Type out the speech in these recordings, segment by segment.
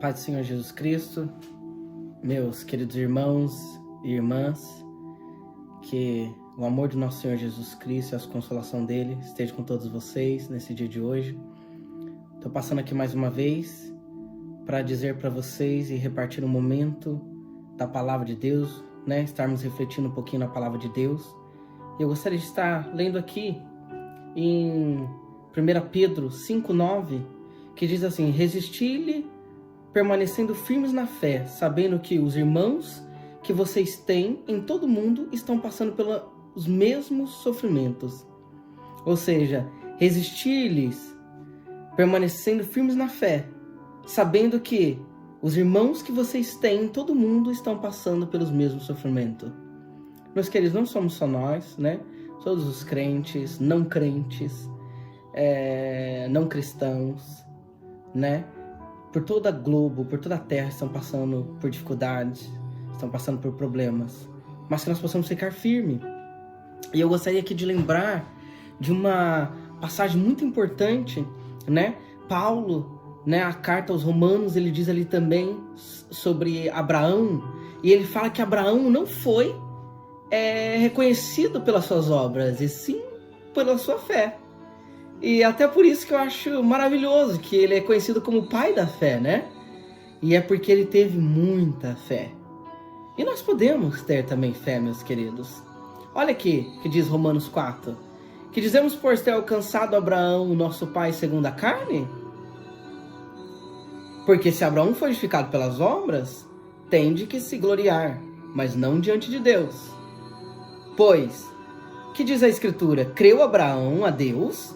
Paz do Senhor Jesus Cristo, meus queridos irmãos e irmãs, que o amor do nosso Senhor Jesus Cristo e a consolação dele esteja com todos vocês nesse dia de hoje. Estou passando aqui mais uma vez para dizer para vocês e repartir um momento da Palavra de Deus, né? Estarmos refletindo um pouquinho na Palavra de Deus. Eu gostaria de estar lendo aqui em 1 Pedro 5,9, que diz assim: resisti-lhe permanecendo firmes na fé, sabendo que os irmãos que vocês têm em todo o mundo estão passando pelos mesmos sofrimentos. Ou seja, resistir-lhes permanecendo firmes na fé, sabendo que os irmãos que vocês têm em todo o mundo estão passando pelos mesmos sofrimentos. Meus queridos, não somos só nós, né? Todos os crentes, não crentes, não cristãos, né? Por toda a globo, por toda a terra estão passando por dificuldades, estão passando por problemas, mas que nós possamos ficar firmes. E eu gostaria aqui de lembrar de uma passagem muito importante, né? Paulo, né, a carta aos Romanos, ele diz ali também sobre Abraão, e ele fala que Abraão não foi reconhecido pelas suas obras, e sim pela sua fé. E até por isso que eu acho maravilhoso que ele é conhecido como o pai da fé, né? E é porque ele teve muita fé. E nós podemos ter também fé, meus queridos. Olha aqui que diz Romanos 4. Que dizemos por ter alcançado Abraão, nosso pai, segundo a carne? Porque se Abraão foi justificado pelas obras, tem de que se gloriar, mas não diante de Deus. Pois, que diz a Escritura? Creu Abraão a Deus,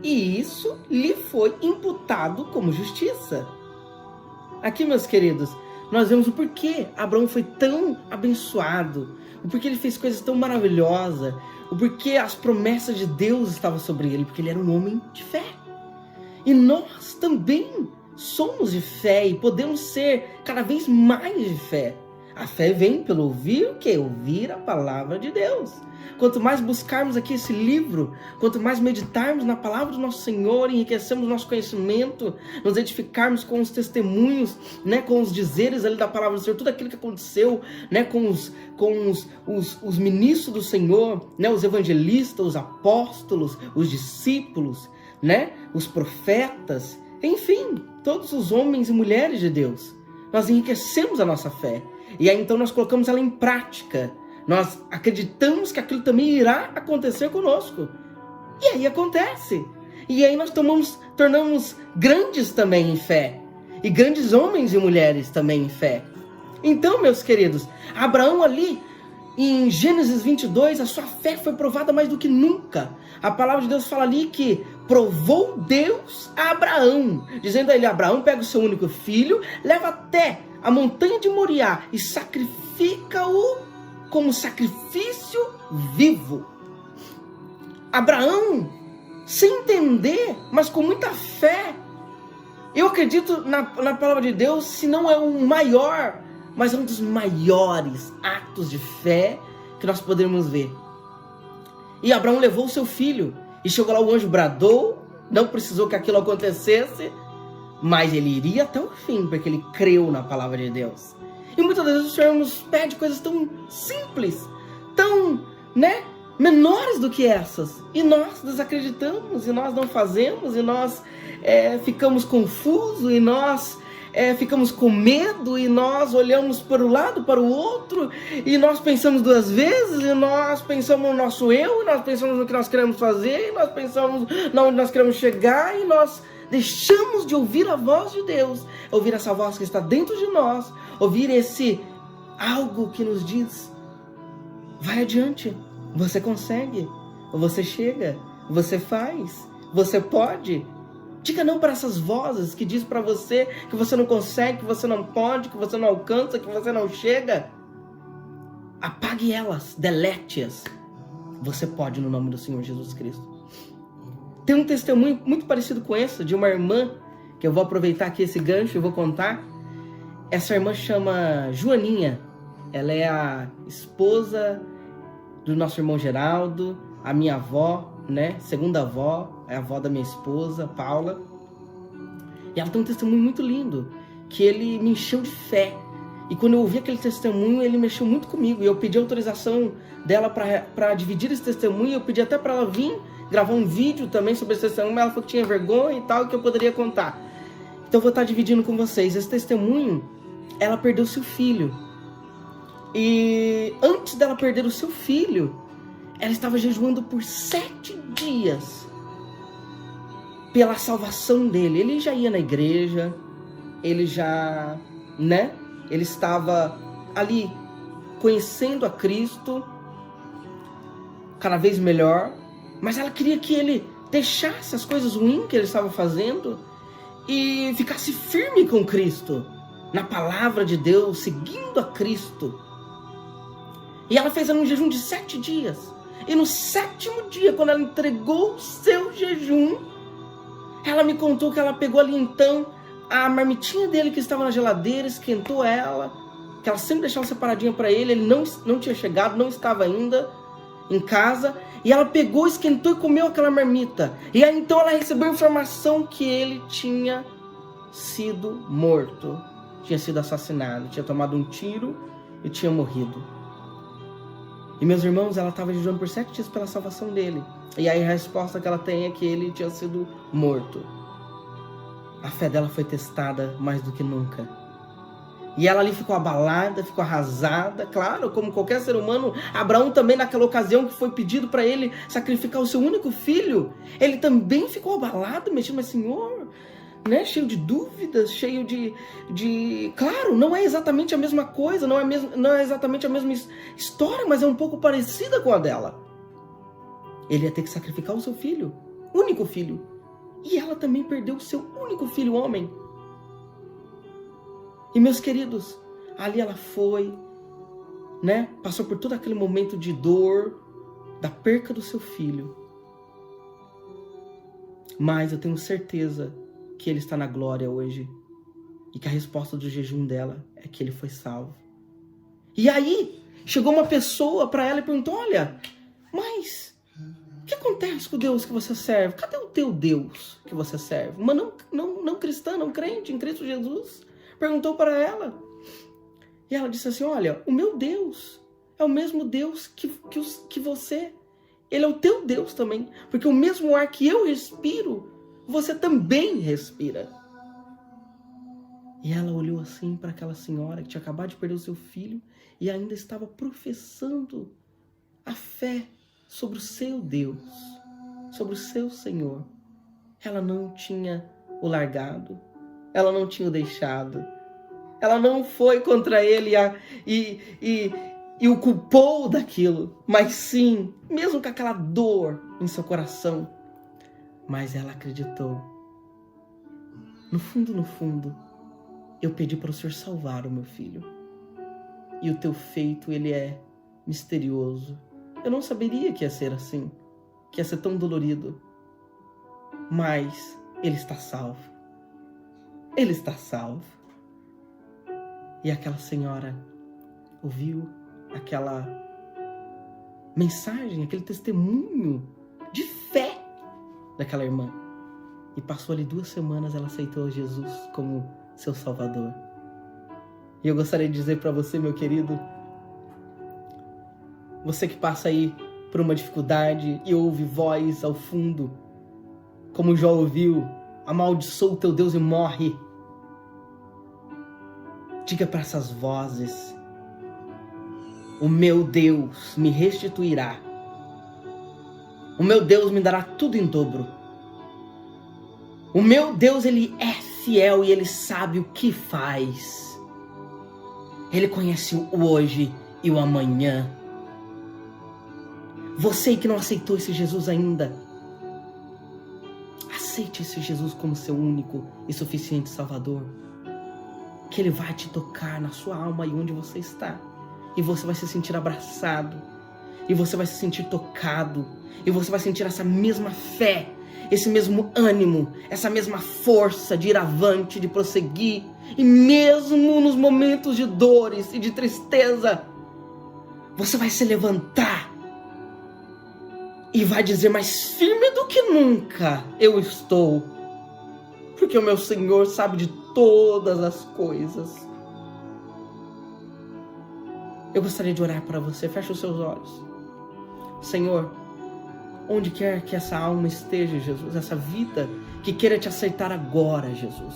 e isso lhe foi imputado como justiça. Aqui, meus queridos, nós vemos o porquê Abraão foi tão abençoado, o porquê ele fez coisas tão maravilhosas, o porquê as promessas de Deus estavam sobre ele, porque ele era um homem de fé. E nós também somos de fé e podemos ser cada vez mais de fé. A fé vem pelo ouvir o quê? Ouvir a palavra de Deus. Quanto mais buscarmos aqui esse livro, quanto mais meditarmos na palavra do nosso Senhor, enriquecemos nosso conhecimento, nos edificarmos com os testemunhos, né, com os dizeres ali da palavra do Senhor, tudo aquilo que aconteceu, né, com os ministros do Senhor, né, os evangelistas, os apóstolos, os discípulos, né, os profetas, enfim, todos os homens e mulheres de Deus. Nós enriquecemos a nossa fé. E aí então nós colocamos ela em prática. Nós acreditamos que aquilo também irá acontecer conosco. E aí acontece. E aí nós tornamos grandes também em fé. E grandes homens e mulheres também em fé. Então, meus queridos, Abraão ali, em Gênesis 22, a sua fé foi provada mais do que nunca. A palavra de Deus fala ali que provou Deus a Abraão, dizendo a ele: Abraão, pega o seu único filho, leva até a montanha de Moriá e sacrifica-o como sacrifício vivo. Abraão, sem entender, mas com muita fé, eu acredito na palavra de Deus, se não é o maior, mas é um dos maiores atos de fé que nós podemos ver. E Abraão levou o seu filho, e chegou lá, o anjo bradou, não precisou que aquilo acontecesse, mas ele iria até o fim, porque ele creu na palavra de Deus. E muitas vezes o Senhor nos pede coisas tão simples, tão, menores do que essas. E nós desacreditamos, e nós não fazemos, e nós ficamos confusos, e nós ficamos com medo, e nós olhamos para um lado, para o outro, e nós pensamos duas vezes, e nós pensamos no nosso eu, e nós pensamos no que nós queremos fazer, e nós pensamos onde nós queremos chegar, e nós deixamos de ouvir a voz de Deus, ouvir essa voz que está dentro de nós, ouvir esse algo que nos diz: vai adiante, você consegue, você chega, você faz, você pode. Diga não para essas vozes que diz para você que você não consegue, que você não pode, que você não alcança, que você não chega. Apague elas, delete-as. Você pode, no nome do Senhor Jesus Cristo. Tem um testemunho muito parecido com esse, de uma irmã, que eu vou aproveitar aqui esse gancho e vou contar. Essa irmã chama Joaninha. Ela é a esposa do nosso irmão Geraldo, a minha avó, segunda avó, é a avó da minha esposa, Paula. E ela tem um testemunho muito lindo, que ele me encheu de fé. E quando eu ouvi aquele testemunho, ele mexeu muito comigo. E eu pedi autorização dela para dividir esse testemunho. Eu pedi até para ela vir gravar um vídeo também sobre esse testemunho. Mas ela falou que tinha vergonha e tal, que eu poderia contar. Então eu vou estar dividindo com vocês. Esse testemunho, ela perdeu seu filho. E antes dela perder o seu filho, ela estava jejuando por 7 dias pela salvação dele. Ele já ia na igreja, ele já, ele estava ali conhecendo a Cristo cada vez melhor, mas ela queria que ele deixasse as coisas ruins que ele estava fazendo e ficasse firme com Cristo, na palavra de Deus, seguindo a Cristo. E ela fez um jejum de 7 dias. E no 7º dia, quando ela entregou o seu jejum, ela me contou que ela pegou ali então a marmitinha dele que estava na geladeira, esquentou ela, que ela sempre deixava separadinha para ele. Ele não tinha chegado, não estava ainda em casa. E ela pegou, esquentou e comeu aquela marmita. E aí então ela recebeu a informação que ele tinha sido morto, tinha sido assassinado, tinha tomado um tiro e tinha morrido. E meus irmãos, ela estava jejuando por 7 dias pela salvação dele. E aí a resposta que ela tem é que ele tinha sido morto. A fé dela foi testada mais do que nunca. E ela ali ficou abalada, ficou arrasada. Claro, como qualquer ser humano, Abraão também naquela ocasião que foi pedido para ele sacrificar o seu único filho, ele também ficou abalado, mexendo, mas Senhor, cheio de dúvidas, cheio de... Claro, não é exatamente a mesma coisa, não é exatamente a mesma história, mas é um pouco parecida com a dela. Ele ia ter que sacrificar o seu filho, único filho. E ela também perdeu o seu único filho, homem. E meus queridos, ali ela foi, passou por todo aquele momento de dor, da perca do seu filho. Mas eu tenho certeza que ele está na glória hoje. E que a resposta do jejum dela é que ele foi salvo. E aí, chegou uma pessoa para ela e perguntou, olha, mas o que acontece com o Deus que você serve? Cadê o teu Deus que você serve? Uma não cristã, não crente em Cristo Jesus, perguntou para ela. E ela disse assim, olha, o meu Deus é o mesmo Deus que você. Ele é o teu Deus também. Porque o mesmo ar que eu respiro, você também respira. E ela olhou assim para aquela senhora que tinha acabado de perder o seu filho e ainda estava professando a fé sobre o seu Deus, sobre o seu Senhor. Ela não tinha o largado, ela não tinha o deixado, ela não foi contra ele e o culpou daquilo, mas sim, mesmo com aquela dor em seu coração, mas ela acreditou. No fundo, eu pedi para o Senhor salvar o meu filho. E o teu feito, ele é misterioso. Eu não saberia que ia ser assim, que ia ser tão dolorido. Mas ele está salvo. Ele está salvo. E aquela senhora ouviu aquela mensagem, aquele testemunho de fé daquela irmã. E passou ali 2 semanas, ela aceitou Jesus como seu Salvador. E eu gostaria de dizer para você, meu querido, você que passa aí por uma dificuldade e ouve voz ao fundo, como Jó ouviu, amaldiçoa o teu Deus e morre. Diga para essas vozes, o meu Deus me restituirá. O meu Deus me dará tudo em dobro. O meu Deus, ele é fiel e ele sabe o que faz. Ele conhece o hoje e o amanhã. Você que não aceitou esse Jesus ainda, aceite esse Jesus como seu único e suficiente Salvador. Que ele vai te tocar na sua alma e onde você está. E você vai se sentir abraçado. E você vai se sentir tocado. E você vai sentir essa mesma fé, esse mesmo ânimo, essa mesma força de ir avante, de prosseguir. E mesmo nos momentos de dores e de tristeza, você vai se levantar e vai dizer mais firme do que nunca, eu estou. porque o meu Senhor sabe de todas as coisas. Eu gostaria de orar para você. Feche os seus olhos. Senhor, onde quer que essa alma esteja, Jesus, essa vida que queira te aceitar agora, Jesus,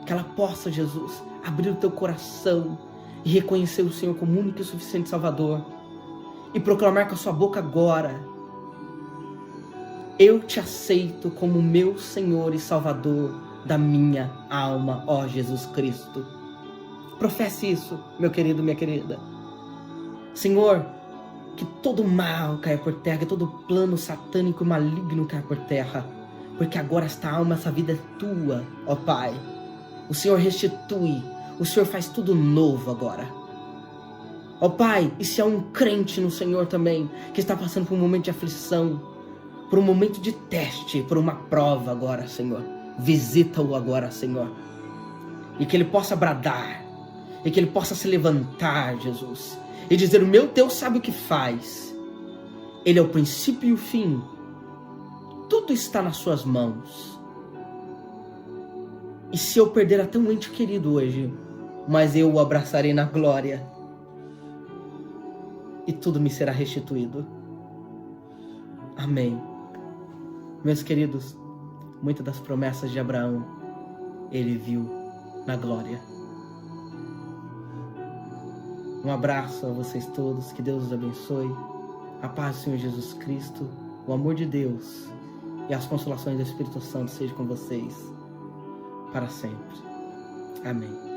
que ela possa, Jesus, abrir o teu coração e reconhecer o Senhor como único e suficiente Salvador e proclamar com a sua boca agora: eu te aceito como meu Senhor e Salvador da minha alma, ó Jesus Cristo. Professe isso, meu querido, minha querida. Senhor, que todo mal caia por terra, que todo plano satânico e maligno caia por terra, porque agora esta alma, essa vida é tua, ó Pai. O Senhor restitui, o Senhor faz tudo novo agora. Ó Pai, e se há um crente no Senhor também, que está passando por um momento de aflição, por um momento de teste, por uma prova agora, Senhor, visita-o agora, Senhor, e que ele possa bradar, e que ele possa se levantar, Jesus, e dizer: o meu Deus sabe o que faz, Ele é o princípio e o fim, tudo está nas suas mãos. E se eu perder até um ente querido hoje, mas eu o abraçarei na glória, e tudo me será restituído. Amém. Meus queridos, muitas das promessas de Abraão, ele viu na glória. Um abraço a vocês todos, que Deus os abençoe. A paz do Senhor Jesus Cristo, o amor de Deus e as consolações do Espírito Santo sejam com vocês para sempre. Amém.